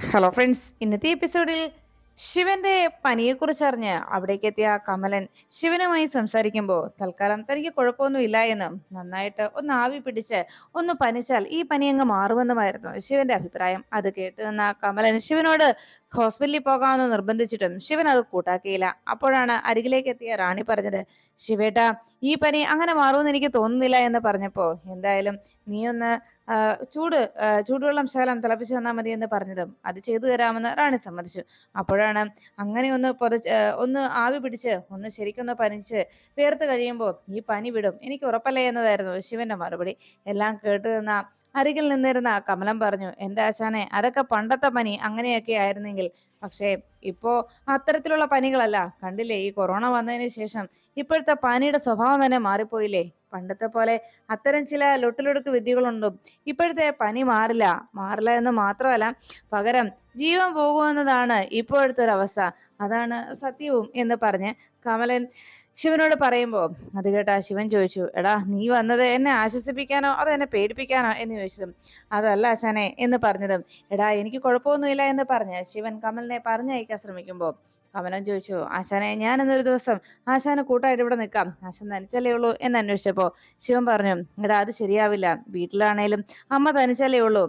Hello friends, ഇന്നത്തെ എപ്പിസോഡിൽ ശിവന്റെ പനിയെക്കുറിച്ചറിഞ്ഞ് അവിടേക്ക് എത്തിയ കമലൻ ശിവനുമായി സംസാരിക്കുമ്പോൾ തൽക്കാലം തനിക്ക് കുഴപ്പമൊന്നുമില്ല എന്നും നന്നായിട്ട് ഒന്ന് ആവി പിടിച്ച് ഒന്ന് പനിച്ചാൽ ഈ പനി അങ്ങ് മാറുമെന്നുമായിരുന്നു ശിവന്റെ അഭിപ്രായം. അത് കേട്ട് നിന്ന കമലൻ ശിവനോട് ഹോസ്പിറ്റലിൽ പോകാമെന്ന് നിർബന്ധിച്ചിട്ടും ശിവൻ അത് കൂട്ടാക്കിയില്ല. അപ്പോഴാണ് അരികിലേക്ക് എത്തിയ റാണി പറഞ്ഞത്, ശിവേട്ടാ, ഈ പനി അങ്ങനെ മാറുമെന്ന് എനിക്ക് തോന്നുന്നില്ല എന്ന് പറഞ്ഞപ്പോ എന്തായാലും നീ ഒന്ന് ചൂടുവെള്ളം ശകലം തിളപ്പിച്ച് തന്നാൽ മതി എന്ന് പറഞ്ഞതും അത് ചെയ്തു തരാമെന്ന് റാണി സമ്മതിച്ചു. അപ്പോഴാണ് അങ്ങനെ ഒന്ന് ആവി പിടിച്ച് ഒന്ന് ശരിക്കൊന്ന് പനിച്ച് വേർത്ത് കഴിയുമ്പോൾ ഈ പനി വിടും, എനിക്ക് ഉറപ്പല്ലേ എന്നതായിരുന്നു ശിവന്റെ മറുപടി. എല്ലാം കേട്ടു നിന്ന അരികിൽ നിന്നിരുന്ന കമലം പറഞ്ഞു, എന്റെ ആശാനെ, അതൊക്കെ പണ്ടത്തെ പനി അങ്ങനെയൊക്കെ ആയിരുന്നെങ്കിൽ. പക്ഷേ ഇപ്പോ അത്തരത്തിലുള്ള പനികളല്ല. കണ്ടില്ലേ, ഈ കൊറോണ വന്നതിന് ശേഷം ഇപ്പോഴത്തെ പനിയുടെ സ്വഭാവം തന്നെ മാറിപ്പോയില്ലേ. പണ്ടത്തെ പോലെ അത്തരം ചില ലൊട്ടിലൊടുക്ക് വിദ്യകളൊന്നും ഇപ്പോഴത്തെ പനി മാറില്ല എന്ന് മാത്രമല്ല, പകരം ജീവൻ പോകുമെന്നതാണ് ഇപ്പോഴത്തെ ഒരു അവസ്ഥ. അതാണ് സത്യവും എന്ന് പറഞ്ഞ് കമലൻ ശിവനോട് പറയുമ്പോ അത് കേട്ടാ ശിവൻ ചോദിച്ചു, എടാ, നീ വന്നത് എന്നെ ആശ്വസിപ്പിക്കാനോ അതോ എന്നെ പേടിപ്പിക്കാനോ എന്ന് ചോദിച്ചതും അതല്ല ആശാനെ എന്ന് പറഞ്ഞതും എടാ, എനിക്ക് കുഴപ്പമൊന്നുമില്ല എന്ന് പറഞ്ഞ് ശിവൻ കമലിനെ പറഞ്ഞയക്കാൻ ശ്രമിക്കുമ്പോ കമലൻ ചോദിച്ചു, ആശാനെ, ഞാൻ ഇന്നൊരു ദിവസം ആശാന് കൂട്ടായിട്ട് ഇവിടെ നിൽക്കാം, ആശാൻ തനിച്ചല്ലേ ഉള്ളൂ എന്ന് അന്വേഷിച്ചപ്പോ ശിവൻ പറഞ്ഞു, എടാ, അത് ശരിയാവില്ല. വീട്ടിലാണേലും അമ്മ തനിച്ചല്ലേ ഉള്ളൂ.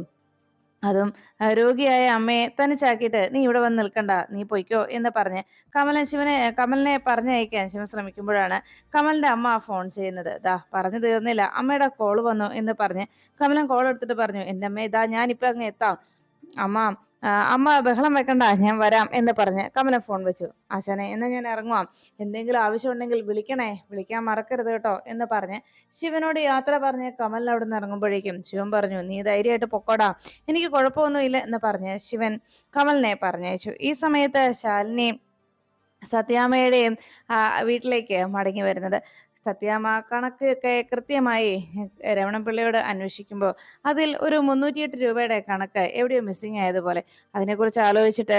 അതും രോഗിയായ അമ്മയെ തനിച്ചാക്കിയിട്ട് നീ ഇവിടെ വന്ന് നിൽക്കണ്ട, നീ പൊയ്ക്കോ എന്ന് പറഞ്ഞ് കമലിനെ പറഞ്ഞയക്കാൻ ശിവൻ ശ്രമിക്കുമ്പോഴാണ് കമലിന്റെ അമ്മ ഫോൺ ചെയ്യുന്നത്. ദാ പറഞ്ഞു തീർന്നില്ല, അമ്മയുടെ കോള് വന്നു എന്ന് പറഞ്ഞ് കമലൻ കോൾ എടുത്തിട്ട് പറഞ്ഞു, എന്റെ അമ്മ, ഇതാ ഞാനിപ്പോ അങ്ങ് എത്താം. അമ്മ അമ്മ ബഹളം വെക്കണ്ട, ഞാൻ വരാം എന്ന് പറഞ്ഞ് കമലൻ ഫോൺ വെച്ചു. ആശാനെ, എന്നാ ഞാൻ ഇറങ്ങുവാം. എന്തെങ്കിലും ആവശ്യമുണ്ടെങ്കിൽ വിളിക്കണേ, വിളിക്കാൻ മറക്കരുത് കേട്ടോ എന്ന് പറഞ്ഞ് ശിവനോട് യാത്ര പറഞ്ഞ് കമലിൽ അവിടെ നിന്ന് ഇറങ്ങുമ്പോഴേക്കും ശിവൻ പറഞ്ഞു, നീ ധൈര്യമായിട്ട് പൊക്കോടാ, എനിക്ക് കുഴപ്പമൊന്നുമില്ല എന്ന് പറഞ്ഞ് ശിവൻ കമലിനെ പറഞ്ഞയച്ചു. ഈ സമയത്ത് ശാലിനി സത്യാമ്മയുടെയും വീട്ടിലേക്ക് മടങ്ങി വരുന്നത്. സത്യാമ്മ കണക്കൊക്കെ കൃത്യമായി രമണപിള്ളയോട് അന്വേഷിക്കുമ്പോൾ അതിൽ ഒരു 308 രൂപയുടെ കണക്ക് എവിടെയോ മിസ്സിംഗ് ആയതുപോലെ. അതിനെക്കുറിച്ച് ആലോചിച്ചിട്ട്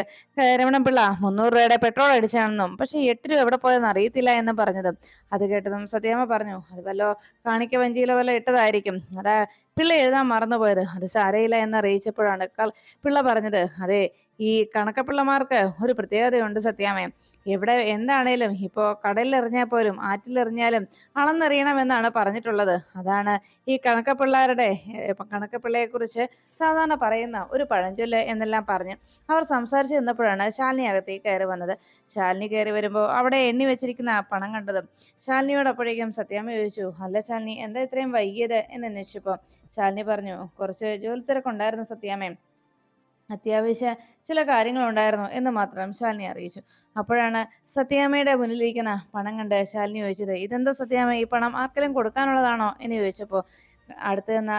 രമണപിള്ള 300 രൂപയുടെ പെട്രോൾ അടിച്ചാണെന്നും പക്ഷെ 8 രൂപ എവിടെ പോയെന്ന് അറിയത്തില്ല എന്നും പറഞ്ഞതും അത് കേട്ടതും സത്യാമ്മ പറഞ്ഞു, അത് വല്ലോ കാണിക്ക വഞ്ചിയിലോ വല്ലോ ഇട്ടതായിരിക്കും, അതാ പിള്ള എഴുതാൻ മറന്നുപോയത്, അത് സാരയില്ല എന്ന് അറിയിച്ചപ്പോഴാണ് പിള്ള പറഞ്ഞത്, അതെ, ഈ കണക്കപ്പിള്ളമാർക്ക് ഒരു പ്രത്യേകതയുണ്ട് സത്യാമ്മ. എവിടെ എന്താണേലും ഇപ്പോ കടലിലെറിഞ്ഞാൽ പോലും ആറ്റിലെറിഞ്ഞാലും അളന്നെറിയണമെന്നാണ് പറഞ്ഞിട്ടുള്ളത്. അതാണ് ഈ കണക്കപ്പിള്ളയെ കുറിച്ച് സാധാരണ പറയുന്ന ഒരു പഴഞ്ചൊല്ല് എന്നെല്ലാം പറഞ്ഞ് അവർ സംസാരിച്ചു നിന്നപ്പോഴാണ് ശാലിനി അകത്തേക്ക് കയറി വന്നത്. ശാലിനി കയറി വരുമ്പോൾ അവിടെ എണ്ണി വെച്ചിരിക്കുന്ന പണം കണ്ടതും ശാലിനിയോട് അപ്പോഴേക്കും സത്യാമ്മ ചോദിച്ചു, അല്ല ശാലിനി, എന്താ ഇത്രയും വൈകിയത് എന്ന് അന്വേഷിച്ചപ്പോൾ ശാലിനി പറഞ്ഞു, കുറച്ച് ജോലി തിരക്കുണ്ടായിരുന്നു സത്യാമ്മേ, അത്യാവശ്യ ചില കാര്യങ്ങളുണ്ടായിരുന്നു എന്ന് മാത്രം ശാലിനി അറിയിച്ചു. അപ്പോഴാണ് സത്യാമ്മയുടെ മുന്നിലിരിക്കുന്ന പണം കണ്ട് ശാലിനി ചോദിച്ചത്, ഇതെന്താ സത്യാമ്മ, ഈ പണം ആർക്കെങ്കിലും കൊടുക്കാനുള്ളതാണോ എന്ന് ചോദിച്ചപ്പോൾ അടുത്ത് നിന്ന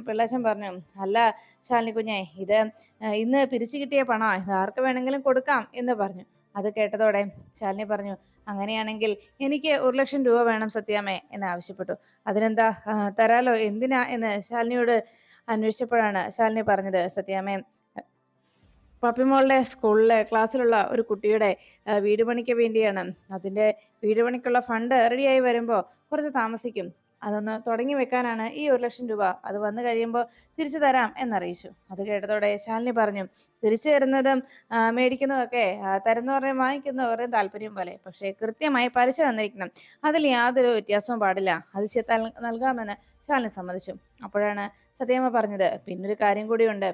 പിള്ളച്ചൻ പറഞ്ഞു, അല്ല ശാലിനി കുഞ്ഞെ, ഇത് ഇന്ന് പിരിച്ചു കിട്ടിയ പണമാ, ഇത് ആർക്ക് വേണമെങ്കിലും കൊടുക്കാം എന്ന് പറഞ്ഞു. അത് കേട്ടതോടെ ശാലിനി പറഞ്ഞു, അങ്ങനെയാണെങ്കിൽ എനിക്ക് 1,00,000 രൂപ വേണം സത്യാമ്മേ എന്ന് ആവശ്യപ്പെട്ടു. അതിനെന്താ, തരാലോ, എന്തിനാ എന്ന് ശാലിനിയോട് അന്വേഷിച്ചപ്പോഴാണ് ശാലിനി പറഞ്ഞത്, സത്യാമ്മേ, പപ്പിമോളുടെ സ്കൂളിലെ ക്ലാസ്സിലുള്ള ഒരു കുട്ടിയുടെ വീട് പണിക്ക് വേണ്ടിയാണ്. അതിന്റെ വീട് പണിക്കുള്ള ഫണ്ട് റെഡിയായി വരുമ്പോൾ കുറച്ച് താമസിക്കും. അതൊന്ന് തുടങ്ങി വെക്കാനാണ് ഈ 1,00,000 രൂപ. അത് വന്നു കഴിയുമ്പോൾ തിരിച്ചു തരാം എന്നറിയിച്ചു. അത് കേട്ടതോടെ ശാലിനി പറഞ്ഞു, തിരിച്ചു തരുന്നതും മേടിക്കുന്നതൊക്കെ തരുന്നവരുടെയും വാങ്ങിക്കുന്നവരുടെയും താല്പര്യം പോലെ, പക്ഷേ കൃത്യമായി പലിശ തന്നിരിക്കണം, അതിൽ യാതൊരു വ്യത്യാസവും പാടില്ല, അത് നൽകാമെന്ന് ശാലിനി സമ്മതിച്ചു. അപ്പോഴാണ് സത്യമ്മ പറഞ്ഞത്, പിന്നൊരു കാര്യം കൂടിയുണ്ട്,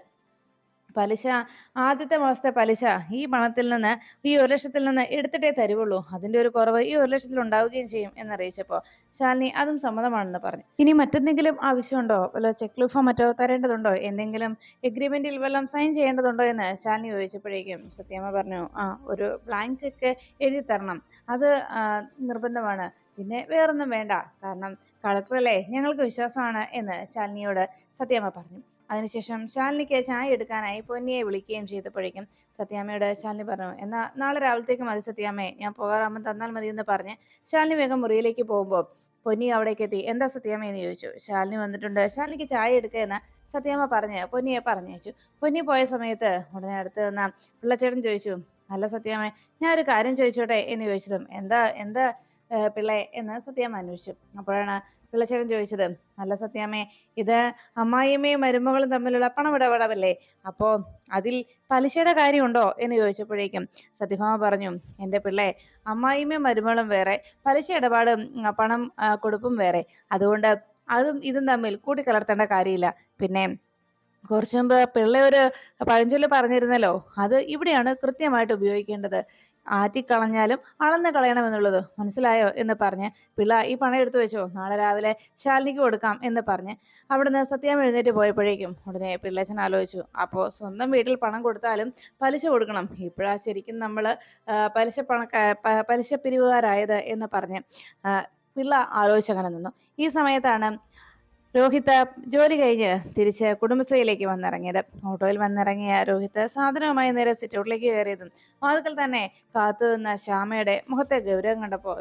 പലിശ, ആദ്യത്തെ മാസത്തെ പലിശ ഈ പണത്തിൽ നിന്ന്, ഈ 1,00,000-ത്തിൽ നിന്ന് എടുത്തിട്ടേ തരുവുള്ളൂ, അതിന്റെ ഒരു കുറവ് ഈ 1,00,000-ത്തിൽ ഉണ്ടാവുകയും ചെയ്യും എന്നറിയിച്ചപ്പോൾ ശാലിനി അതും സമ്മതമാണെന്ന് പറഞ്ഞു. ഇനി മറ്റെന്തെങ്കിലും ആവശ്യമുണ്ടോ, വല്ല ചെക്ക് ലൂഫോ മറ്റോ തരേണ്ടതുണ്ടോ, എന്തെങ്കിലും എഗ്രിമെന്റിൽ വല്ലതും സൈൻ ചെയ്യേണ്ടതുണ്ടോ എന്ന് ശാലിനി ചോദിച്ചപ്പോഴേക്കും സത്യമ്മ പറഞ്ഞു, ഒരു ബ്ലാങ്ക് ചെക്ക് എഴുതി തരണം, അത് നിർബന്ധമാണ്, പിന്നെ വേറൊന്നും വേണ്ട, കാരണം കളക്ടറല്ലേ, ഞങ്ങൾക്ക് വിശ്വാസമാണ് എന്ന് ശാലിനിയോട് സത്യമ്മ പറഞ്ഞു. അതിനുശേഷം ശാലിനിക്ക് ചായ എടുക്കാനായി പൊന്നിയെ വിളിക്കുകയും ചെയ്തപ്പോഴേക്കും സത്യാമ്മയോട് ശാലിനി പറഞ്ഞു, എന്നാ നാളെ രാവിലത്തേക്ക് മതി സത്യാമ്മയെ, ഞാൻ പോകാറാകുമ്പോൾ തന്നാൽ മതി എന്ന് പറഞ്ഞ് ശാലിനി വേഗം മുറിയിലേക്ക് പോകുമ്പോൾ പൊന്നി അവിടേക്ക് എത്തി. എന്താ സത്യാമ്മ എന്ന് ചോദിച്ചു. ശാലിനി വന്നിട്ടുണ്ട്, ശാലിനിക്ക് ചായ എടുക്കുക എന്ന് സത്യാമ്മ പറഞ്ഞ് പൊന്നിയെ പറഞ്ഞയച്ചു. പൊന്നി പോയ സമയത്ത് ഉടനെ അടുത്ത് നിന്ന പിള്ളച്ചേട്ടൻ ചോദിച്ചു, അല്ല സത്യാമ്മ, ഞാൻ ഒരു കാര്യം ചോദിച്ചോട്ടെ എന്ന് ചോദിച്ചതും എന്താ എന്താ പിള്ളേ എന്ന് സത്യാമ്മ അന്വേഷിച്ചു. അപ്പോഴാണ് പിള്ളച്ചേട്ടൻ ചോദിച്ചത്, അല്ല സത്യാമ്മേ, ഇത് അമ്മായിയമ്മയും മരുമകളും തമ്മിലുള്ള പണമിടപാടല്ലേ, അപ്പോ അതിൽ പലിശയുടെ കാര്യമുണ്ടോ എന്ന് ചോദിച്ചപ്പോഴേക്കും സത്യഭാമ പറഞ്ഞു, എൻ്റെ പിള്ളേ, അമ്മായിയമ്മയും മരുമകളും വേറെ, പലിശ ഇടപാടും പണം കൊടുപ്പും വേറെ. അതുകൊണ്ട് അതും ഇതും തമ്മിൽ കൂട്ടിക്കലർത്തേണ്ട കാര്യമില്ല. പിന്നെ കുറച്ചു മുമ്പ് പിള്ള ഒരു പഴഞ്ചൊല്ല് പറഞ്ഞിരുന്നല്ലോ, അത് ഇവിടെയാണ് കൃത്യമായിട്ട് ഉപയോഗിക്കേണ്ടത്. ആറ്റിക്കളഞ്ഞാലും അളന്ന് കളയണമെന്നുള്ളത് മനസ്സിലായോ എന്ന് പറഞ്ഞ് പിള്ള ഈ പണം എടുത്തു വെച്ചോ, നാളെ രാവിലെ ശാലിനിക്ക് കൊടുക്കാം എന്ന് പറഞ്ഞ് അവിടുന്ന് സത്യാമ്മ എഴുന്നേറ്റ് പോയപ്പോഴേക്കും ഉടനെ പിള്ളേച്ചൻ ആലോചിച്ചു, അപ്പോൾ സ്വന്തം വീട്ടിൽ പണം കൊടുത്താലും പലിശ കൊടുക്കണം, ഇപ്പോഴാ ശരിക്കും നമ്മൾ പലിശ പിരിവുകാരായത് എന്ന് പറഞ്ഞ് പിള്ള ആലോചിച്ചങ്ങനെ നിന്നു. ഈ സമയത്താണ് രോഹിത് ജോലി കഴിഞ്ഞ് തിരിച്ച് കുടുംബശ്രീയിലേക്ക് വന്നിറങ്ങിയത്. ഓട്ടോയിൽ വന്നിറങ്ങിയ രോഹിത് സാധനവുമായി നേരെ സിറ്റൗട്ടിലേക്ക് കയറിയതും വാതിൽക്കൽ തന്നെ കാത്തു നിന്ന ശ്യാമയുടെ മുഖത്തെ ഗൗരവം കണ്ടപ്പോ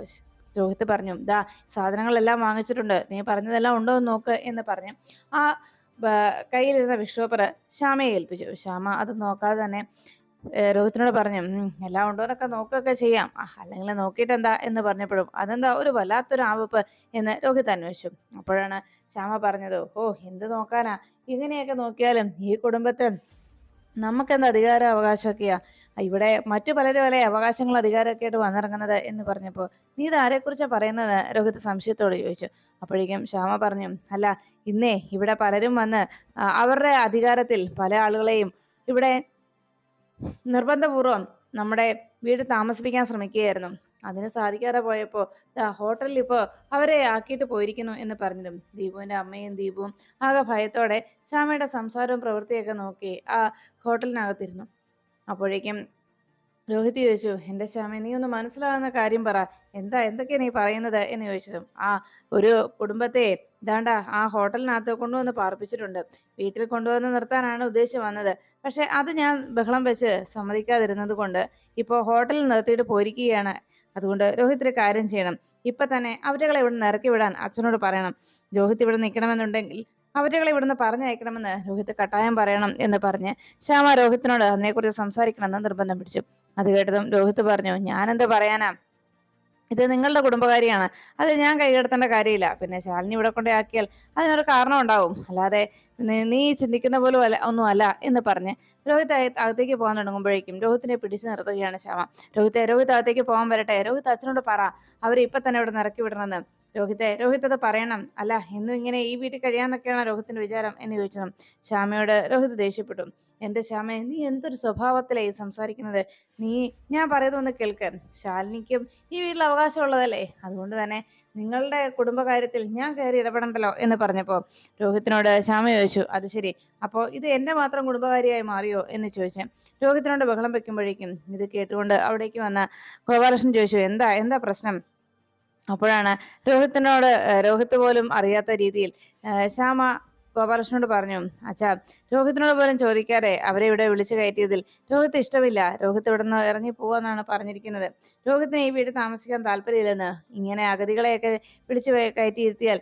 രോഹിത് പറഞ്ഞു, ദാ സാധനങ്ങളെല്ലാം വാങ്ങിച്ചിട്ടുണ്ട്, നീ പറഞ്ഞതെല്ലാം ഉണ്ടോ എന്ന് നോക്ക് എന്ന് പറഞ്ഞു ആ കയ്യിലിരുന്ന വിഷ് പേപ്പർ ശ്യാമയെ ഏൽപ്പിച്ചു. ശ്യാമ അത് നോക്കാതെ തന്നെ രോഹിത്തിനോട് പറഞ്ഞു, എല്ലാം ഉണ്ടോ എന്നൊക്കെ നോക്കുകയൊക്കെ ചെയ്യാം, അല്ലെങ്കിൽ നോക്കിയിട്ട് എന്താ എന്ന് പറഞ്ഞപ്പോഴും അതെന്താ ഒരു വല്ലാത്തൊരു ആവപ്പ് എന്ന് രോഹിത് അന്വേഷിച്ചു. അപ്പോഴാണ് ശ്യാമ പറഞ്ഞത്, ഓ എന്ത് നോക്കാനാ, ഇങ്ങനെയൊക്കെ നോക്കിയാലും ഈ കുടുംബത്തിൽ നമുക്കെന്ത് അധികാര അവകാശമൊക്കെയാ, ഇവിടെ മറ്റു പലരും അല്ലെ അവകാശങ്ങളും അധികാരമൊക്കെ ആയിട്ട് വന്നിറങ്ങുന്നത് എന്ന് പറഞ്ഞപ്പോൾ നീ ഇത് ആരെക്കുറിച്ചാണ് പറയുന്നത് രോഹിത് സംശയത്തോട് ചോദിച്ചു. അപ്പോഴേക്കും ശ്യാമ പറഞ്ഞു, അല്ല ഇന്നേ ഇവിടെ പലരും വന്ന് അവരുടെ അധികാരത്തിൽ പല ആളുകളെയും ഇവിടെ നിർബന്ധപൂർവം നമ്മുടെ വീട് താമസിപ്പിക്കാൻ ശ്രമിക്കുകയായിരുന്നു. അതിന് സാധിക്കാതെ പോയപ്പോൾ ഹോട്ടലിൽ ഇപ്പോൾ അവരെ ആക്കിയിട്ട് പോയിരിക്കുന്നു എന്ന് പറഞ്ഞതും ദീപുവിൻ്റെ അമ്മയും ദീപുവും ആകെ ഭയത്തോടെ ശ്യാമയുടെ സംസാരവും പ്രവൃത്തിയൊക്കെ നോക്കി ആ ഹോട്ടലിനകത്തിരുന്നു. അപ്പോഴേക്കും രോഹിത് ചോദിച്ചു, എൻ്റെ ശ്യാമ, നീ ഒന്ന് മനസ്സിലാകുന്ന കാര്യം പറ, എന്തൊക്കെയാ നീ പറയുന്നത് എന്ന് ചോദിച്ചതും ഒരു കുടുംബത്തെ ഇതാണ്ട ആ ഹോട്ടലിനകത്ത് കൊണ്ടുവന്ന് പാർപ്പിച്ചിട്ടുണ്ട്, വീട്ടിൽ കൊണ്ടുവന്ന് നിർത്താനാണ് ഉദ്ദേശിച്ച് വന്നത്, പക്ഷെ അത് ഞാൻ ബഹളം വെച്ച് സമ്മതിക്കാതിരുന്നത് കൊണ്ട് ഇപ്പോൾ ഹോട്ടലിൽ നിർത്തിയിട്ട് പോയിരിക്കുകയാണ്. അതുകൊണ്ട് രോഹിത് ഒരു കാര്യം ചെയ്യണം, ഇപ്പൊ തന്നെ അവരുകളെ ഇവിടെ നിന്ന് ഇറക്കി വിടാൻ അച്ഛനോട് പറയണം. രോഹിത് ഇവിടെ നിൽക്കണമെന്നുണ്ടെങ്കിൽ അവരുകളെ ഇവിടുന്ന് പറഞ്ഞയക്കണമെന്ന് രോഹിത് കട്ടായം പറയണം എന്ന് പറഞ്ഞ് ശ്യാമ രോഹിത്തിനോട് അതിനെക്കുറിച്ച് സംസാരിക്കണമെന്ന് നിർബന്ധം പിടിച്ചു. അത് കേട്ടതും രോഹിത് പറഞ്ഞു, ഞാനെന്ത് പറയാനാ, ഇത് നിങ്ങളുടെ കുടുംബകാരിയാണ്, അത് ഞാൻ കൈകടത്തേണ്ട കാര്യമില്ല. പിന്നെ ശാലിനി ഇവിടെ കൊണ്ടേ ആക്കിയാൽ അതിനൊരു കാരണം ഉണ്ടാവും, അല്ലാതെ നീ ചിന്തിക്കുന്ന പോലും ഒന്നും അല്ല എന്ന് പറഞ്ഞ് രോഹിത് അകത്തേക്ക് പോകാൻ തുടങ്ങുമ്പോഴേക്കും രോഹിത്തിനെ പിടിച്ചു നിർത്തുകയാണ് ശ്യാമ. രോഹിത് അകത്തേക്ക് പോകാൻ വരട്ടെ, രോഹിത് അച്ഛനോട് പറ അവരെ ഇപ്പൊ തന്നെ ഇവിടെ ഇറക്കി വിടണമെന്ന്. രോഹിത് അത് പറയണം, അല്ല എന്നും ഇങ്ങനെ ഈ വീട്ടിൽ കഴിയാന്നൊക്കെയാണ് രോഹിത്തിന്റെ വിചാരം എന്ന് ചോദിച്ചതും ശ്യാമയോട് രോഹിത് ദേഷ്യപ്പെട്ടു. എന്റെ ശ്യാമേ, നീ എന്തൊരു സ്വഭാവത്തിലായി സംസാരിക്കുന്നത്, ഞാൻ പറയുന്നത് ഒന്ന് കേൾക്ക്, ശാലിനിക്കും ഈ വീട്ടിൽ അവകാശമുള്ളതല്ലേ, അതുകൊണ്ട് തന്നെ നിങ്ങളുടെ കുടുംബകാര്യത്തിൽ ഞാൻ കയറി ഇടപെടണ്ടല്ലോ എന്ന് പറഞ്ഞപ്പോൾ രോഹിത്തിനോട് ശ്യാമ ചോദിച്ചു, അത് ശരി, അപ്പോൾ ഇത് എന്റെ മാത്രം കുടുംബകാരിയായി മാറിയോ എന്ന് ചോദിച്ചു. രോഹിത്തിനോട് ബഹളം വെക്കുമ്പോഴേക്കും ഇത് കേട്ടുകൊണ്ട് അവിടേക്ക് വന്ന ഗോപാലകൃഷ്ണൻ ചോദിച്ചു, എന്താ പ്രശ്നം. അപ്പോഴാണ് രോഹിത് പോലും അറിയാത്ത രീതിയിൽ ശ്യാമ ഗോപാലകൃഷ്ണനോട് പറഞ്ഞു, അച്ഛാ, രോഹിത്തിനോട് പോലും ചോദിക്കാതെ അവരെ ഇവിടെ വിളിച്ചു കയറ്റിയതിൽ രോഹിത് ഇഷ്ടമില്ല, രോഹിത് ഇവിടെ നിന്ന് ഇറങ്ങി പോവാന്നാണ് പറഞ്ഞിരിക്കുന്നത്. രോഹിത്തിന് ഈ വീട്ടിൽ താമസിക്കാൻ താല്പര്യമില്ലെന്ന്, ഇങ്ങനെ അഗതികളെയൊക്കെ വിളിച്ചു കയറ്റിയിരുത്തിയാൽ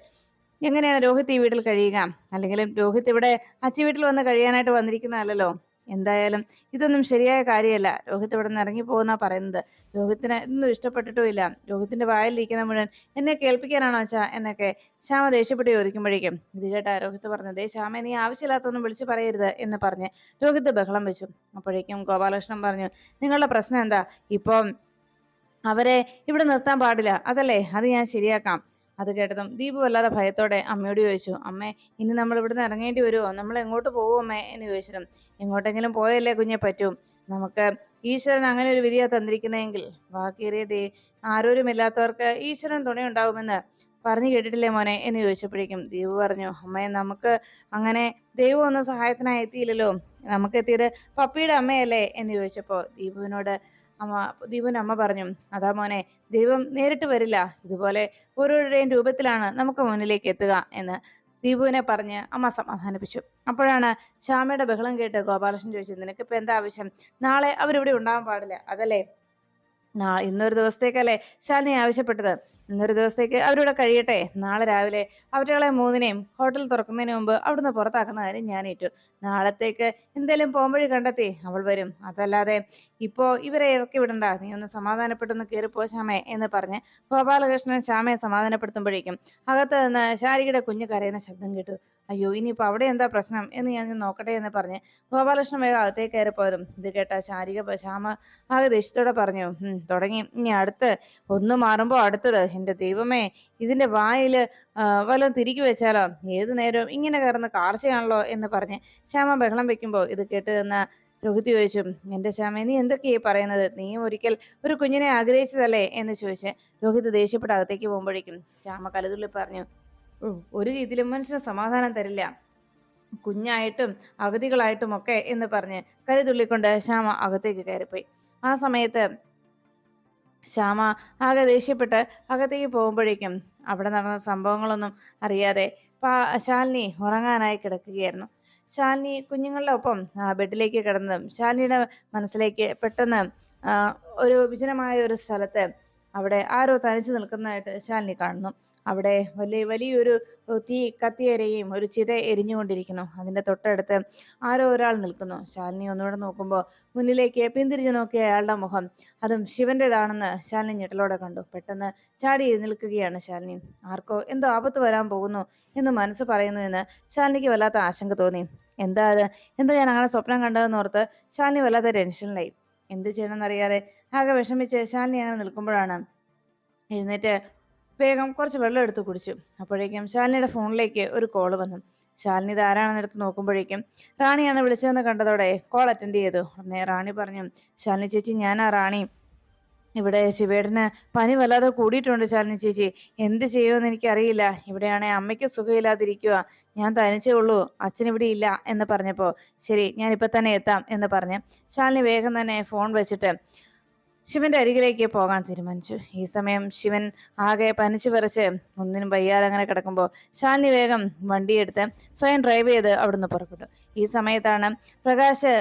എങ്ങനെയാണ് രോഹിത് ഈ വീട്ടിൽ കഴിയുക, അല്ലെങ്കിലും രോഹിത് ഇവിടെ അച്ഛൻ വീട്ടിൽ വന്ന് കഴിയാനായിട്ട് വന്നിരിക്കുന്നതല്ലോ. എന്തായാലും ഇതൊന്നും ശരിയായ കാര്യമല്ല, രോഹിത് ഇവിടെ നിന്ന് ഇറങ്ങി പോകുന്ന പറയുന്നത്, രോഹിത്തിന് ഇതൊന്നും ഇഷ്ടപ്പെട്ടിട്ടുമില്ല, രോഹിത്തിന്റെ വായിലിരിക്കുന്ന മുഴുവൻ എന്നെ കേൾപ്പിക്കാനാണോ അച്ഛാ എന്നൊക്കെ ശ്യാമ ദേഷ്യപ്പെട്ട് ചോദിക്കുമ്പോഴേക്കും ഇത് കേട്ട രോഹിത് പറഞ്ഞു, ദേ ശ്യാമ, നീ ആവശ്യമില്ലാത്തൊന്നും വിളിച്ചു പറയരുത് എന്ന് പറഞ്ഞ് രോഹിത് ബഹളം വെച്ചു. അപ്പോഴേക്കും ഗോപാലകൃഷ്ണൻ പറഞ്ഞു, നിങ്ങളുടെ പ്രശ്നം എന്താ, ഇപ്പം അവരെ ഇവിടെ നിർത്താൻ പാടില്ല അതല്ലേ, അത് ഞാൻ ശരിയാക്കാം. അത് കേട്ടതും ദീപു വല്ലാതെ ഭയത്തോടെ അമ്മയോട് ചോദിച്ചു, അമ്മേ, ഇനി നമ്മൾ ഇവിടുന്ന് ഇറങ്ങേണ്ടി വരുമോ, നമ്മൾ എങ്ങോട്ട് പോകും അമ്മേ എന്ന് ചോദിച്ചതും, എങ്ങോട്ടെങ്കിലും പോയല്ലേ കുഞ്ഞെ പറ്റൂ, നമുക്ക് ഈശ്വരൻ അങ്ങനെ ഒരു വിധിയാ തന്നിരിക്കുന്നതെങ്കിൽ ബാക്കിയേറിയ ആരോരുമില്ലാത്തവർക്ക് ഈശ്വരൻ തുണയുണ്ടാവുമെന്ന് പറഞ്ഞു കേട്ടിട്ടില്ലേ മോനെ എന്ന് ചോദിച്ചപ്പോഴേക്കും ദീപു പറഞ്ഞു, അമ്മയെ, നമുക്ക് അങ്ങനെ ദൈവം ഒന്നും സഹായത്തിനായി എത്തിയില്ലല്ലോ, നമുക്ക് എത്തിയത് പപ്പിയുടെ അമ്മയല്ലേ എന്ന് ചോദിച്ചപ്പോൾ ദീപുവിന്റെ അമ്മ പറഞ്ഞു, അതാ മോനെ, ദൈവം നേരിട്ട് വരില്ല, ഇതുപോലെ ഓരോരുടെയും രൂപത്തിലാണ് നമുക്ക് മുന്നിലേക്ക് എത്തുക എന്ന് ദീപുവിനെ പറഞ്ഞ് അമ്മ സമാധാനിപ്പിച്ചു. അപ്പോഴാണ് ശ്യാമയുടെ ബഹളം കേട്ട് ഗോപാലകൃഷ്ണൻ ചോദിച്ചത്, നിനക്കിപ്പോൾ എന്താ ആവശ്യം, നാളെ അവരിവിടെ ഉണ്ടാവാൻ പാടില്ല അതല്ലേ, ഇന്നൊരു ദിവസത്തേക്കല്ലേ ശാലിനി ആവശ്യപ്പെട്ടത്, ഇന്നൊരു ദിവസത്തേക്ക് അവരിവിടെ കഴിയട്ടെ. നാളെ രാവിലെ അവറ്റകളെ മൂന്നിനെയും ഹോട്ടൽ തുറക്കുന്നതിന് മുമ്പ് അവിടുന്ന് പുറത്താക്കുന്ന കാര്യം ഞാൻ ഏറ്റു. നാളത്തേക്ക് എന്തേലും പോംവഴി കണ്ടെത്തി അവൾ വരും. അതല്ലാതെ ഇപ്പോ ഇവരെ ഇറക്കി വിടണ്ട. നീ ഒന്ന് സമാധാനപ്പെട്ടൊന്ന് കേറിപ്പോ ശ്യാമേ എന്ന് പറഞ്ഞ് ഗോപാലകൃഷ്ണൻ ശ്യാമയെ സമാധാനപ്പെടുത്തുമ്പോഴേക്കും അകത്ത് നിന്ന് ശാരികയുടെ കുഞ്ഞ് കരയുന്ന ശബ്ദം കേട്ടു. അയ്യോ, ഇനിയിപ്പോ അവിടെ എന്താ പ്രശ്നം എന്ന് ഞാൻ നോക്കട്ടെ എന്ന് പറഞ്ഞ് ഗോപാലകൃഷ്ണൻ വേഗം അകത്തേക്ക് കയറിപ്പോരും. ഇത് കേട്ട ശ്യാമ ആകെ ദേഷ്യത്തോടെ പറഞ്ഞു, തുടങ്ങി ഇനി അടുത്ത് ഒന്ന് മാറുമ്പോ അടുത്തത്. എന്റെ ദൈവമേ, ഇതിന്റെ വായില് വല്ലതും തിരികെ വെച്ചാലോ, ഏതു നേരവും ഇങ്ങനെ കയറുന്ന കാർച്ചയാണല്ലോ എന്ന് പറഞ്ഞ് ശ്യാമ ബഹളം വെക്കുമ്പോ ഇത് കേട്ട് നിന്ന രോഹിത് ചോദിച്ചു, എന്റെ ശ്യാമ നീ എന്തൊക്കെയാ പറയുന്നത്? നീയും ഒരിക്കൽ ഒരു കുഞ്ഞിനെ ആഗ്രഹിച്ചതല്ലേ എന്ന് ചോദിച്ച് രോഹിത് ദേഷ്യപ്പെട്ട് അകത്തേക്ക് പോകുമ്പോഴേക്കും ശ്യാമ കലതുള്ളി പറഞ്ഞു, ഒരു രീതിയിലും മനുഷ്യന് സമാധാനം തരില്ല, കുഞ്ഞായിട്ടും അഗതികളായിട്ടും ഒക്കെ എന്ന് പറഞ്ഞ് കരുതുള്ളിക്കൊണ്ട് ശ്യാമ അകത്തേക്ക് കയറിപ്പോയി. ആ സമയത്ത് ശ്യാമ ആകെ ദേഷ്യപ്പെട്ട് അകത്തേക്ക് പോകുമ്പോഴേക്കും അവിടെ നടന്ന സംഭവങ്ങളൊന്നും അറിയാതെ ശാലിനി ഉറങ്ങാനായി കിടക്കുകയായിരുന്നു. ശാലിനി കുഞ്ഞുങ്ങളുടെ ഒപ്പം ബെഡിലേക്ക് കിടന്നതും ശാലിനിയുടെ മനസ്സിലേക്ക് പെട്ടെന്ന് ഒരു വിജനമായ ഒരു സ്ഥലത്ത് അവിടെ ആരോ തനിച്ചു നിൽക്കുന്നതായിട്ട് ശാലിനി കാണുന്നു. അവിടെ വലിയൊരു തീ കത്തിയെരിയും ഒരു ചിത എരിഞ്ഞുകൊണ്ടിരിക്കുന്നു. അതിന്റെ തൊട്ടടുത്ത് ആരോ ഒരാൾ നിൽക്കുന്നു. ശാലിനി ഒന്നുകൂടെ നോക്കുമ്പോൾ മുന്നിലേക്ക് പിന്തിരിഞ്ഞു നോക്കിയ അയാളുടെ മുഖം അതും ശിവന്റേതാണെന്ന് ശാലിനി ഞെട്ടലോടെ കണ്ടു. പെട്ടെന്ന് ചാടി എഴുന്നേൽക്കുകയാണ് ശാലിനി. ആർക്കോ എന്തോ ആപത്ത് വരാൻ പോകുന്നു എന്ന് മനസ്സ് പറയുന്നു എന്ന് ശാലിനിക്ക് വല്ലാത്ത ആശങ്ക തോന്നി. എന്താ അത്, എന്താ ഞാൻ അങ്ങനെ സ്വപ്നം കണ്ടതെന്ന് ഓർത്ത് ശാലിനി വല്ലാത്ത ടെൻഷനിലായി. എന്ത് ചെയ്യണമെന്നറിയാതെ ആകെ വിഷമിച്ച് ശാലിനി അങ്ങനെ നിൽക്കുമ്പോഴാണ് എഴുന്നേറ്റ് വേഗം കുറച്ച് വെള്ളം എടുത്ത് കുടിച്ചു. അപ്പോഴേക്കും ശാലിനിയുടെ ഫോണിലേക്ക് ഒരു കോള് വന്നു. ശാലിനി ഇത് ആരാണെന്ന് എടുത്ത് നോക്കുമ്പോഴേക്കും റാണിയാണ് വിളിച്ചതെന്ന് കണ്ടതോടെ കോൾ അറ്റൻഡ് ചെയ്തു. ഉടനെ റാണി പറഞ്ഞു, ശാലിനി ചേച്ചി, ഞാനാ റാണി. ഇവിടെ ശിവേട്ടന് പനി വല്ലാതെ കൂടിയിട്ടുണ്ട് ശാലിനി ചേച്ചി. എന്ത് ചെയ്യുമെന്ന് എനിക്കറിയില്ല. ഇവിടെയാണെ അമ്മയ്ക്ക് സുഖമില്ലാതിരിക്കുക. ഞാൻ തനിച്ചേ ഉള്ളൂ, അച്ഛൻ ഇവിടെ ഇല്ല എന്ന് പറഞ്ഞപ്പോ ശരി, ഞാൻ ഇപ്പൊ തന്നെ എത്താം എന്ന് പറഞ്ഞ് ശാലിനി വേഗം തന്നെ ഫോൺ വെച്ചിട്ട് ശിവന്റെ അരികിലേക്ക് പോകാൻ തീരുമാനിച്ചു. ഈ സമയം ശിവൻ ആകെ പനിച്ചു വിറച്ച് ഒന്നിനും വയ്യാതെ അങ്ങനെ കിടക്കുമ്പോൾ ശാലിനി വേഗം വണ്ടിയെടുത്ത് സ്വയം ഡ്രൈവ് ചെയ്ത് അവിടുന്ന് പുറപ്പെട്ടു. ഈ സമയത്താണ് പ്രകാശ്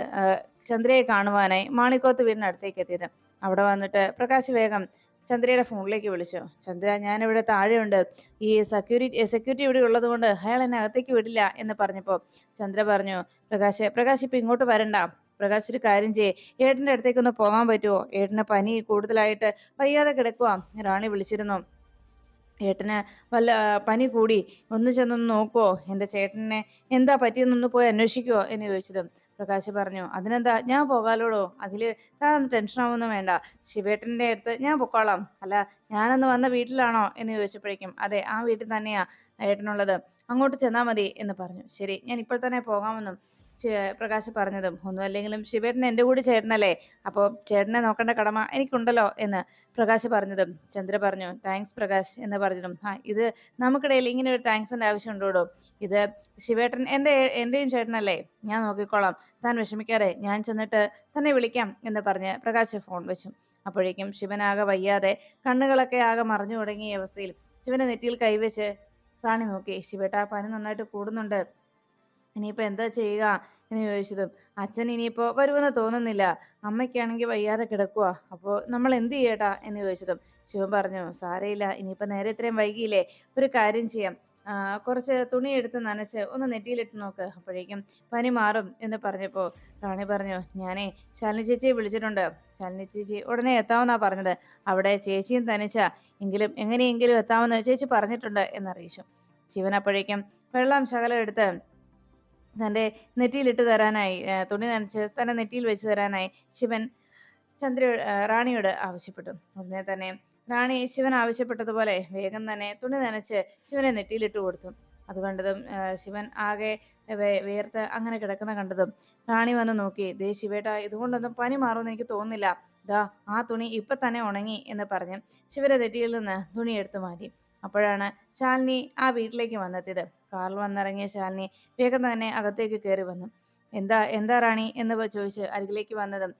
ചന്ദ്രയെ കാണുവാനായി മാണിക്കോത്ത് വീടിനടുത്തേക്ക് എത്തിയത്. അവിടെ വന്നിട്ട് പ്രകാശ് വേഗം ചന്ദ്രയുടെ ഫോണിലേക്ക് വിളിച്ചു. ചന്ദ്ര, ഞാനിവിടെ താഴെയുണ്ട്. ഈ സെക്യൂരിറ്റി ഇവിടെ ഉള്ളത് കൊണ്ട് അയാൾ എന്നെ അകത്തേക്ക് വിടില്ല എന്ന് പറഞ്ഞപ്പോ ചന്ദ്ര പറഞ്ഞു, പ്രകാശ് ഇപ്പൊ ഇങ്ങോട്ട് വരണ്ട. പ്രകാശ് ഒരു കാര്യം ചെയ്യേ, ഏട്ടന്റെ അടുത്തേക്ക് ഒന്ന് പോകാൻ പറ്റുമോ? ഏട്ടന് പനി കൂടുതലായിട്ട് വയ്യാതെ കിടക്കുക. റാണി വിളിച്ചിരുന്നു. ഏട്ടന് വല്ല പനി കൂടി, ഒന്ന് ചെന്നൊന്ന് നോക്കുവോ? എൻ്റെ ചേട്ടനെ എന്താ പറ്റിയെന്നൊന്ന് പോയി അന്വേഷിക്കുവോ എന്ന് ചോദിച്ചതും പ്രകാശ് പറഞ്ഞു, അതിനെന്താ, ഞാൻ പോകാലോടോ. അതില് താൻ ടെൻഷൻ ആവൊന്നും വേണ്ട. ശിവേട്ടന്റെ അടുത്ത് ഞാൻ പൊക്കോളാം. അല്ല, ഞാനന്ന് വന്ന വീട്ടിലാണോ എന്ന് ചോദിച്ചപ്പോഴേക്കും അതെ, ആ വീട്ടിൽ തന്നെയാ ഏട്ടനുള്ളത്, അങ്ങോട്ട് ചെന്നാൽ മതി എന്ന് പറഞ്ഞു. ശരി, ഞാൻ ഇപ്പോൾ തന്നെ പോകാമെന്നും പ്രകാശ് പറഞ്ഞതും ഒന്നുമല്ലെങ്കിലും ശിവേട്ടൻ എൻ്റെ കൂടി ചേട്ടനല്ലേ, അപ്പോൾ ചേട്ടനെ നോക്കേണ്ട കടമ എനിക്കുണ്ടല്ലോ എന്ന് പ്രകാശ് പറഞ്ഞതും ചന്ദ്ര പറഞ്ഞു, താങ്ക്സ് പ്രകാശ് എന്ന് പറഞ്ഞതും ഇത് നമുക്കിടയിൽ ഇങ്ങനെ ഒരു താങ്ക്സിന്റെ ആവശ്യം ഉണ്ടോടോ? ഇത് ശിവേട്ടൻ എന്റെയും ചേട്ടനല്ലേ, ഞാൻ നോക്കിക്കോളാം, താൻ വിഷമിക്കാതെ, ഞാൻ ചെന്നിട്ട് തന്നെ വിളിക്കാം എന്ന് പറഞ്ഞ് പ്രകാശ് ഫോൺ വെച്ചു. അപ്പോഴേക്കും ശിവനാകെ വയ്യാതെ കണ്ണുകളൊക്കെ ആകെ മറഞ്ഞു തുടങ്ങിയ അവസ്ഥയിൽ ശിവന്റെ നെറ്റിയിൽ കൈവച്ച് റാണി നോക്കി. ശിവേട്ട, പനി നന്നായിട്ട് കൂടുന്നുണ്ട്, ഇനിയിപ്പോ എന്താ ചെയ്യുക എന്ന് ചോദിച്ചതും അച്ഛൻ ഇനിയിപ്പോ വരുമെന്ന് തോന്നുന്നില്ല, അമ്മയ്ക്കാണെങ്കിൽ വയ്യാതെ കിടക്കുക, അപ്പോൾ നമ്മൾ എന്ത് ചെയ്യട്ടാ എന്ന് ചോദിച്ചതും ശിവൻ പറഞ്ഞു, സാരയില്ല, ഇനിയിപ്പോ നേരെ ഇത്രയും വൈകിയില്ലേ, ഒരു കാര്യം ചെയ്യാം, കുറച്ച് തുണി എടുത്ത് നനച്ച് ഒന്ന് നെറ്റിയിലിട്ട് നോക്ക്, അപ്പോഴേക്കും പനി മാറും എന്ന് പറഞ്ഞപ്പോൾ റാണി പറഞ്ഞു, ഞാനേ ശാലിനി ചേച്ചിയെ വിളിച്ചിട്ടുണ്ട്, ശാലിനി ചേച്ചി ഉടനെ എത്താമെന്നാ പറഞ്ഞത്, അവിടെ ചേച്ചിയും തനിച്ച എങ്കിലും എങ്ങനെയെങ്കിലും എത്താമെന്ന് ചേച്ചി പറഞ്ഞിട്ടുണ്ട് എന്നറിയിച്ചു. ശിവൻ അപ്പോഴേക്കും വെള്ളം ശകലം എടുത്ത് തൻ്റെ നെറ്റിയിലിട്ട് തരാനായി, തുണി നനച്ച് തൻ്റെ നെറ്റിയിൽ വെച്ച് തരാനായി ശിവൻ റാണിയോട് ആവശ്യപ്പെട്ടു. ഉടനെ തന്നെ റാണി ശിവൻ ആവശ്യപ്പെട്ടതുപോലെ വേഗം തന്നെ തുണി നനച്ച് ശിവനെ നെറ്റിയിലിട്ട് കൊടുത്തു. അത് കണ്ടതും ശിവൻ ആകെ വേർത്ത് അങ്ങനെ കിടക്കുന്ന കണ്ടതും റാണി വന്ന് നോക്കി, ദേ ശിവേട്ട, ഇതുകൊണ്ടൊന്നും പനി മാറുമെന്ന് എനിക്ക് തോന്നുന്നില്ല, ദാ ആ തുണി ഇപ്പൊ തന്നെ ഉണങ്ങി എന്ന് പറഞ്ഞ് ശിവന്റെ നെറ്റിയിൽ നിന്ന് തുണി എടുത്തു മാറ്റി. അപ്പോഴാണ് ശാലിനി ആ വീട്ടിലേക്ക് വന്നെത്തിയത്. കാറിൽ വന്നിറങ്ങിയ ശാലിനി വേഗം തന്നെ അകത്തേക്ക് കയറി വന്നു. എന്താ റാണി എന്ന് ചോദിച്ച് അരികിലേക്ക് വന്നതും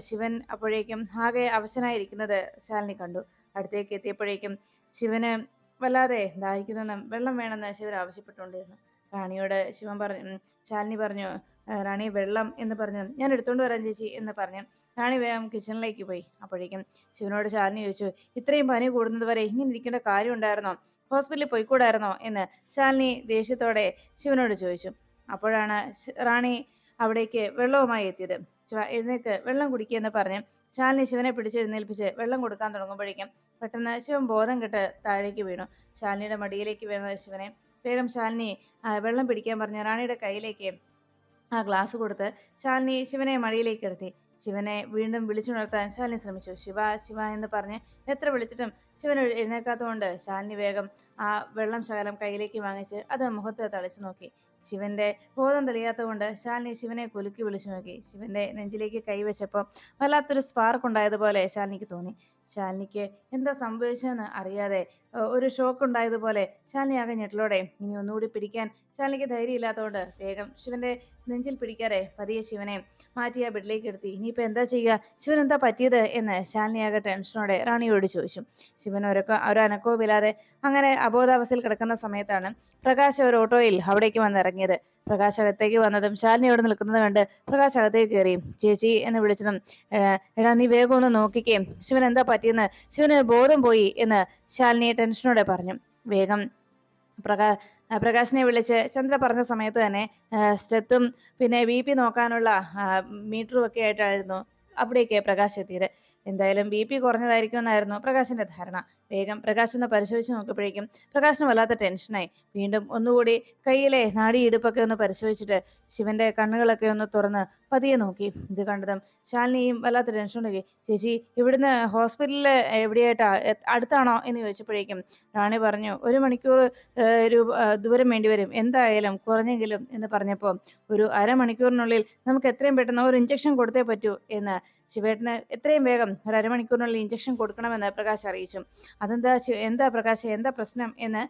ശിവൻ അപ്പോഴേക്കും ആകെ അവശനായിരിക്കുന്നത് ശാലിനി കണ്ടു. അടുത്തേക്ക് എത്തിയപ്പോഴേക്കും ശിവന് വല്ലാതെ ദാഹിക്കുന്നെന്നും വെള്ളം വേണമെന്ന് ശിവൻ ആവശ്യപ്പെട്ടുകൊണ്ടിരുന്നു. റാണിയോട് ശാലിനി പറഞ്ഞു, റാണി വെള്ളം എന്ന് പറഞ്ഞു. ഞാൻ എടുത്തോണ്ട് വരാം ചേച്ചി എന്ന് പറഞ്ഞു റാണി വേഗം കിച്ചണിലേക്ക് പോയി. അപ്പോഴേക്കും ശിവനോട് ശാലിനി ചോദിച്ചു, ഇത്രയും പനി കൂടുന്നത് വരെ ഇങ്ങനെ ഇരിക്കേണ്ട കാര്യം ഉണ്ടായിരുന്നോ? ഹോസ്പിറ്റലിൽ പോയിക്കൂടായിരുന്നോ എന്ന് ശാലിനി ദേഷ്യത്തോടെ ശിവനോട് ചോദിച്ചു. അപ്പോഴാണ് റാണി അവിടേക്ക് വെള്ളവുമായി എത്തിയത്. ശിവ എഴുന്നേക്ക്, വെള്ളം കുടിക്കുക പറഞ്ഞ് ശാലിനി ശിവനെ പിടിച്ചെഴുന്നേൽപ്പിച്ച് വെള്ളം കൊടുക്കാൻ തുടങ്ങുമ്പോഴേക്കും പെട്ടെന്ന് ശിവൻ ബോധം കെട്ട് താഴേക്ക് വീണു. ശാലിനിയുടെ മടിയിലേക്ക് വീണ ശിവനെ വേഗം ശാലിനി വെള്ളം പിടിക്കാൻ പറഞ്ഞ റാണിയുടെ കയ്യിലേക്ക് ആ ഗ്ലാസ് കൊടുത്ത് ശാലിനി ശിവനെ മടിയിലേക്ക് കിടത്തി. ശിവനെ വീണ്ടും വിളിച്ചുണർത്താൻ ശാലിനി ശ്രമിച്ചു. ശിവ ശിവ എന്ന് പറഞ്ഞ് എത്ര വിളിച്ചിട്ടും ശിവൻ എഴുന്നേക്കാത്തതുകൊണ്ട് ശാലിനി വേഗം ആ വെള്ളം ശകലം കയ്യിലേക്ക് വാങ്ങിച്ച് അത് മുഖത്ത് തളിച്ചു നോക്കി. ശിവന്റെ ബോധം തെളിയാത്തതുകൊണ്ട് ശാലിനി ശിവനെ കുലുക്കി വിളിച്ചു നോക്കി. ശിവന്റെ നെഞ്ചിലേക്ക് കൈവച്ചപ്പോൾ വല്ലാത്തൊരു സ്പാർക്ക് ഉണ്ടായതുപോലെ ശാലിനിക്ക് തോന്നി. ശാലിനിക്ക് എന്താ സംഭവിച്ചതെന്ന് അറിയാതെ ഒരു ഷോക്ക് ഉണ്ടായതുപോലെ ശാലിനി ആകെ ഞെട്ടലോടെ ഇനി ഒന്നുകൂടി പിടിക്കാൻ ശാലിനിക്ക് ധൈര്യമില്ലാത്തതുകൊണ്ട് വേഗം ശിവന്റെ നെഞ്ചിൽ പിടിക്കാതെ പതിയെ ശിവനെ മാറ്റി ആ ബെഡിലേക്ക് എടുത്തി. ഇനിയിപ്പോൾ എന്താ ചെയ്യുക, ശിവൻ എന്താ പറ്റിയത് എന്ന് ശാലിനി ആകെ ടെൻഷനോടെ റാണിയോട് ചോദിച്ചു. ശിവൻ ഒരനക്കവുമില്ലാതെ അങ്ങനെ അബോധാവസ്ഥയിൽ കിടക്കുന്ന സമയത്താണ് പ്രകാശ് ഒരു ഓട്ടോയിൽ അവിടേക്ക് വന്നിറങ്ങിയത്. പ്രകാശ് അകത്തേക്ക് വന്നതും ശാലിനി അവിടെ നിൽക്കുന്നത് കണ്ട് പ്രകാശ് അകത്തേക്ക് കയറി ചേച്ചി എന്ന് വിളിച്ചതും എടാ നീ വേഗം ഒന്ന് നോക്കിക്കേ, ശിവൻ എന്താ പറ്റിയെന്ന്, ശിവന് ബോധം പോയി എന്ന് ശാലിനി ടെൻഷനോടെ പറഞ്ഞു. വേഗം പ്രകാശിനെ വിളിച്ച് ചന്ദ്ര പറഞ്ഞ സമയത്ത് തന്നെ സ്റ്റെത്തും പിന്നെ BP നോക്കാനുള്ള മീറ്ററും ഒക്കെ ആയിട്ടായിരുന്നു അവിടേക്ക് പ്രകാശ് എത്തിയത്. എന്തായാലും BP കുറഞ്ഞതായിരിക്കുമെന്നായിരുന്നു പ്രകാശിന്റെ ധാരണ. വേഗം പ്രകാശ് ഒന്ന് പരിശോധിച്ച് നോക്കിയപ്പോഴേക്കും പ്രകാശിന് വല്ലാത്ത ടെൻഷനായി. വീണ്ടും ഒന്നുകൂടി കയ്യിലെ നാടിയിടുപ്പൊക്കെ ഒന്ന് പരിശോധിച്ചിട്ട് ശിവന്റെ കണ്ണുകളൊക്കെ ഒന്ന് തുറന്ന് പതിയെ നോക്കി. ഇത് കണ്ടതും ശാലിനിയും വല്ലാത്ത ടെൻഷൻ ഉണ്ടാക്കി. ചേച്ചി ഇവിടുന്ന് ഹോസ്പിറ്റലിൽ എവിടെയായിട്ടാ, അടുത്താണോ എന്ന് ചോദിച്ചപ്പോഴേക്കും റാണി പറഞ്ഞു 1 മണിക്കൂർ ദൂരം വേണ്ടി വരും, എന്തായാലും കുറഞ്ഞെങ്കിലും എന്ന് പറഞ്ഞപ്പോൾ ഒരു അരമണിക്കൂറിനുള്ളിൽ നമുക്ക് എത്രയും പെട്ടെന്ന് ഒരു ഇഞ്ചക്ഷൻ കൊടുത്തേ പറ്റൂ എന്ന് ശിവേട്ടന് എത്രയും വേഗം ഒരു അരമണിക്കൂറിനുള്ളിൽ ഇഞ്ചക്ഷൻ കൊടുക്കണമെന്ന് പ്രകാശ് അറിയിച്ചു. അതെന്താ എന്താ പ്രകാശ്, എന്താ പ്രശ്നം എന്ന്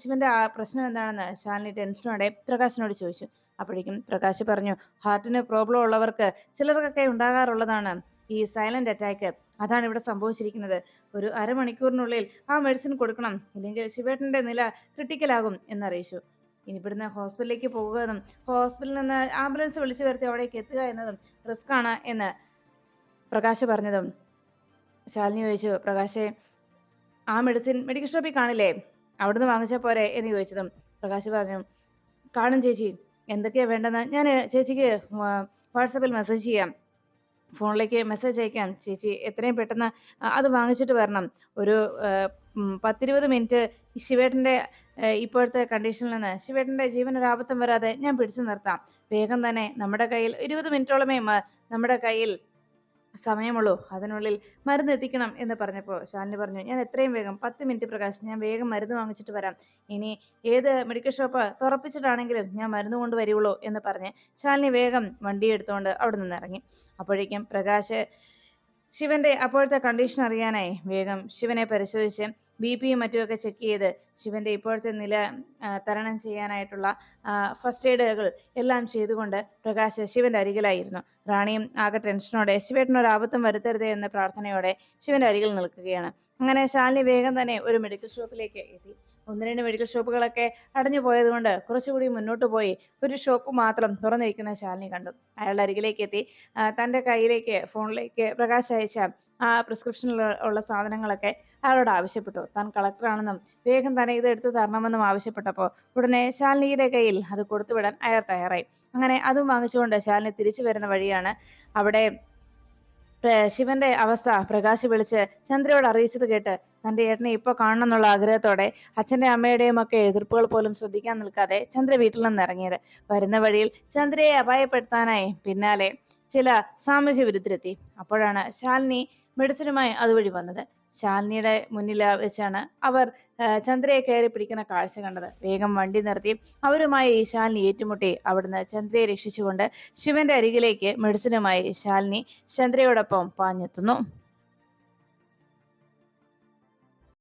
ശിവന്റെ ആ പ്രശ്നം എന്താണെന്ന് ശാലിനി ടെൻഷനോടെ പ്രകാശിനോട് ചോദിച്ചു. അപ്പോഴേക്കും പ്രകാശ് പറഞ്ഞു, ഹാർട്ടിന് പ്രോബ്ലം ഉള്ളവർക്ക് ചിലർക്കൊക്കെ ഉണ്ടാകാറുള്ളതാണ് ഈ സൈലന്റ് അറ്റാക്ക്. അതാണ് ഇവിടെ സംഭവിച്ചിരിക്കുന്നത്. ഒരു അരമണിക്കൂറിനുള്ളിൽ ആ മെഡിസിൻ കൊടുക്കണം, ഇല്ലെങ്കിൽ ശിവേട്ടന്റെ നില ക്രിട്ടിക്കലാകും എന്നറിയിച്ചു. ഇനി ഇവിടുന്ന് ഹോസ്പിറ്റലിലേക്ക് പോകുന്നതും ഹോസ്പിറ്റലിൽ നിന്ന് ആംബുലൻസ് വിളിച്ചു വരുത്തി അവിടേക്ക് എത്തുക എന്നതും റിസ്ക് ആണ് എന്ന് പ്രകാശ് പറഞ്ഞതും ശാലിനി ചോദിച്ചു, പ്രകാശേ ആ മെഡിസിൻ മെഡിക്കൽ ഷോപ്പിൽ കാണില്ലേ, അവിടുന്ന് വാങ്ങിച്ചാൽ പോരെ എന്ന് ചോദിച്ചതും പ്രകാശ് പറഞ്ഞു, കാണും ചേച്ചി, എന്തൊക്കെയാണ് വേണ്ടെന്ന് ഞാൻ ചേച്ചിക്ക് വാട്സപ്പിൽ മെസ്സേജ് ചെയ്യാം, ഫോണിലേക്ക് മെസ്സേജ് അയക്കാം, ചേച്ചി എത്രയും പെട്ടെന്ന് അത് വാങ്ങിച്ചിട്ട് വരണം. ഒരു 10-20 മിനിറ്റ് ശിവേട്ടൻ്റെ ഇപ്പോഴത്തെ കണ്ടീഷനിൽ നിന്ന് ശിവേട്ടൻ്റെ ജീവനൊരാപത്തും വരാതെ ഞാൻ പിടിച്ചു നിർത്താം. വേഗം തന്നെ നമ്മുടെ കയ്യിൽ 20 മിനിറ്റോളമേ നമ്മുടെ കയ്യിൽ സമയമുള്ളൂ, അതിനുള്ളിൽ മരുന്ന് എത്തിക്കണം എന്ന് പറഞ്ഞപ്പോൾ ശാലിനി പറഞ്ഞു, ഞാൻ എത്രയും വേഗം 10 മിനിറ്റ് പ്രകാശ്, ഞാൻ വേഗം മരുന്ന് വാങ്ങിച്ചിട്ട് വരാം. ഇനി ഏത് മെഡിക്കൽ ഷോപ്പ് തുറപ്പിച്ചിട്ടാണെങ്കിലും ഞാൻ മരുന്ന് കൊണ്ട് വരുള്ളൂ എന്ന് പറഞ്ഞ് ശാലിനി വേഗം വണ്ടി എടുത്തുകൊണ്ട് അവിടെ നിന്ന് ഇറങ്ങി. അപ്പോഴേക്കും പ്രകാശ് ശിവന്റെ അപ്പോഴത്തെ കണ്ടീഷൻ അറിയാനായി വേഗം ശിവനെ പരിശോധിച്ച് BP മറ്റുമൊക്കെ ചെക്ക് ചെയ്ത് ശിവന്റെ ഇപ്പോഴത്തെ നില തരണം ചെയ്യാനായിട്ടുള്ള ഫസ്റ്റ് എയ്ഡുകൾ എല്ലാം ചെയ്തുകൊണ്ട് പ്രകാശ് ശിവന്റെ അരികിലായിരുന്നു. റാണിയും ആകെ ടെൻഷനോടെ ശിവേട്ടനൊരാപത്തും വരുത്തരുത് എന്ന പ്രാർത്ഥനയോടെ ശിവന്റെ അരികിൽ നിൽക്കുകയാണ്. അങ്ങനെ ശാലിനി വേഗം തന്നെ ഒരു മെഡിക്കൽ ഷോപ്പിലേക്ക് എത്തി. 1-2 മെഡിക്കൽ ഷോപ്പുകളൊക്കെ അടഞ്ഞു പോയതുകൊണ്ട് കുറച്ചുകൂടി മുന്നോട്ട് പോയി ഒരു ഷോപ്പ് മാത്രം തുറന്നിരിക്കുന്ന ശാലിനി കണ്ടു. അയാളുടെ അരികിലേക്ക് എത്തി തൻ്റെ കയ്യിലേക്ക് ഫോണിലേക്ക് പ്രകാശ് അയച്ച ആ പ്രിസ്ക്രിപ്ഷനിൽ ഉള്ള സാധനങ്ങളൊക്കെ അയാളോട് ആവശ്യപ്പെട്ടു. താൻ കളക്ടറാണെന്നും വേഗം തന്നെ ഇത് എടുത്തു തരണമെന്നും ആവശ്യപ്പെട്ടപ്പോൾ ഉടനെ ശാലിനിയുടെ കയ്യിൽ അത് കൊടുത്തുവിടാൻ അയാൾ തയ്യാറായി. അങ്ങനെ അതും വാങ്ങിച്ചുകൊണ്ട് ശാലിനി തിരിച്ചു വരുന്ന വഴിയാണ് അവിടെ ശിവന്റെ അവസ്ഥ പ്രകാശ് വിളിച്ച് ചന്ദ്രയോട് അറിയിച്ചത് കേട്ട് തന്റെ ഏട്ടനെ ഇപ്പോൾ കാണണം എന്നുള്ള ആഗ്രഹത്തോടെ അച്ഛന്റെ അമ്മയുടെയും ഒക്കെ എതിർപ്പുകൾ പോലും ശ്രദ്ധിക്കാൻ നിൽക്കാതെ ചന്ദ്ര വീട്ടിൽ നിന്ന് ഇറങ്ങിയത്. വരുന്ന വഴിയിൽ ചന്ദ്രയെ അപായപ്പെടുത്താനായി പിന്നാലെ ചില സാമൂഹ്യ വിരുദ്ധരെത്തി. അപ്പോഴാണ് ശാലിനി മെഡിസിനുമായി അതുവഴി വന്നത്. ശാലിനിയുടെ മുന്നിൽ വെച്ചാണ് അവർ ചന്ദ്രയെ കയറി പിടിക്കുന്ന കാഴ്ച കണ്ടത്. വേഗം വണ്ടി നിർത്തി അവരുമായി ശാലിനി ഏറ്റുമുട്ടി അവിടുന്ന് ചന്ദ്രയെ രക്ഷിച്ചുകൊണ്ട് ശിവന്റെ അരികിലേക്ക് മെഡിസിനുമായി ശാലിനി ചന്ദ്രയോടൊപ്പം പാഞ്ഞെത്തുന്നു.